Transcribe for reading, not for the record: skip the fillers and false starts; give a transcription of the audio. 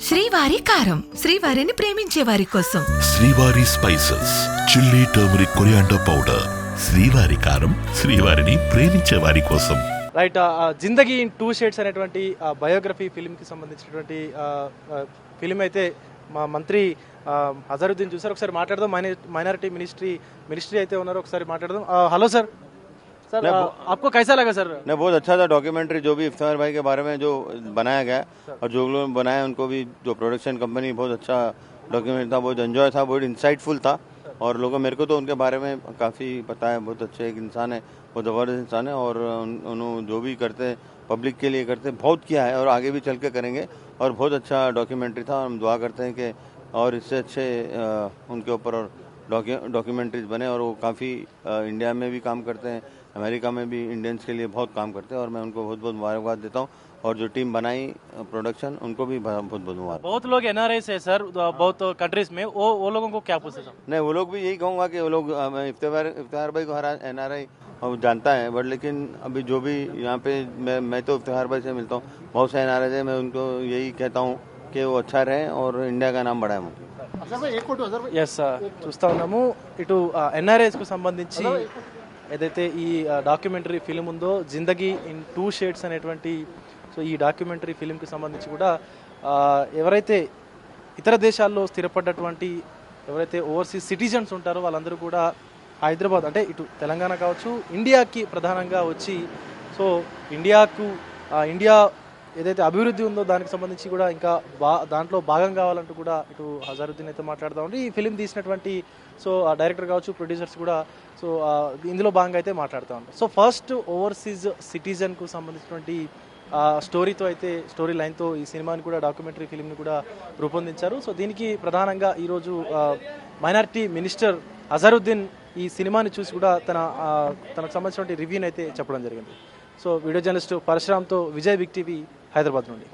శ్రీవారి కారం, శ్రీవారిని ప్రేమించే వారి కోసం. శ్రీవారి spices, chilli, turmeric, coriander powder. శ్రీవారి కారం, శ్రీవారిని ప్రేమించే వారి కోసం. రైట్. జిందగీ ఇన్ 2 షేడ్స్ అనేటువంటి బయోగ్రఫీ ఫిల్మ్కి సంబంధించినటువంటి ఫిల్మ్ అయితే మా మంత్రి అజరుద్దీన్ చూసారు. ఒకసారి మాట్లాడదాం. మైనారిటీ మినిస్ట్రీ అయితే ఉన్నారు, ఒకసారి మాట్లాడదాం. హలో सर, आपको कैसा लगा सर? नहीं, बहुत अच्छा था डॉक्यूमेंट्री, जो भी इफ्तार भाई के बारे में जो बनाया गया और जो लोग बनाए उनको भी, जो प्रोडक्शन कंपनी, बहुत अच्छा डॉक्यूमेंट्री था, बहुत एंजॉय था, बहुत इंसाइटफुल था और लोगों मेरे को तो उनके बारे में काफ़ी पता है. बहुत अच्छे एक इंसान है, बहुत ज़बरदस्त इंसान है और उन्होंने जो भी करते हैं पब्लिक के लिए करते हैं, बहुत किया है और आगे भी चल के करेंगे. और बहुत अच्छा डॉक्यूमेंट्री था. हम दुआ करते हैं कि और इससे अच्छे उनके ऊपर और डॉक्यूमेंट्रीज बने और वो काफ़ी इंडिया में भी काम करते हैं, अमेरिका में भी इंडियंस के लिए बहुत काम करते हैं और मैं उनको बहुत बहुत मुबारकबाद देता हूँ. और जो टीम बनाई प्रोडक्शन, उनको भी बहुत बहुत मुबारक. बहुत लोग एनआरआई है सर, बहुत कंट्रीज में, वो लोगों को क्या पूछे सर? नहीं, वो लोग भी यही कहूँगा कि वो लोग इफ्तिखार भाई को हर एनआरआई जानता है, बट लेकिन अभी जो भी यहाँ पे मैं तो इफ्तिखार भाई से मिलता हूँ, बहुत से एनआरआई है, मैं उनको यही कहता हूँ कि वो अच्छा रहे और इंडिया का नाम बढ़ाए. ఎస్, చూస్తా ఉన్నాము. ఇటు ఎన్ఆర్ఐస్కు సంబంధించి ఏదైతే ఈ డాక్యుమెంటరీ ఫిలిం ఉందో, జిందగీ ఇన్ 2 షేడ్స్ అనేటువంటి, సో ఈ డాక్యుమెంటరీ ఫిలింకి సంబంధించి కూడా ఎవరైతే ఇతర దేశాల్లో స్థిరపడ్డటువంటి ఎవరైతే ఓవర్సీస్ సిటిజన్స్ ఉంటారో వాళ్ళందరూ కూడా హైదరాబాద్, అంటే ఇటు తెలంగాణ కావచ్చు, ఇండియాకి ప్రధానంగా వచ్చి, సో ఇండియా ఏదైతే అభివృద్ధి ఉందో దానికి సంబంధించి కూడా ఇంకా దాంట్లో భాగం కావాలంటూ కూడా ఇటు అజరుద్దీన్ అయితే మాట్లాడుతూ ఉండి, ఈ ఫిలిం తీసినటువంటి సో డైరెక్టర్ కావచ్చు, ప్రొడ్యూసర్స్ కూడా సో ఇందులో భాగంగా అయితే మాట్లాడుతూ ఉంటారు. సో ఫస్ట్ ఓవర్సీస్ సిటిజన్కు సంబంధించినటువంటి స్టోరీతో అయితే, స్టోరీ లైన్తో ఈ సినిమాని కూడా, డాక్యుమెంటరీ ఫిలింని కూడా రూపొందించారు. సో దీనికి ప్రధానంగా ఈరోజు మైనారిటీ మినిస్టర్ అజరుద్దీన్ ఈ సినిమాని చూసి కూడా తనకు సంబంధించినటువంటి రివ్యూని అయితే చెప్పడం జరిగింది. సో వీడియో జర్నలిస్ట్ పరశురామ్తో విజయ్, బిగ్ టీవీ, హైదరాబాద్ నుండి.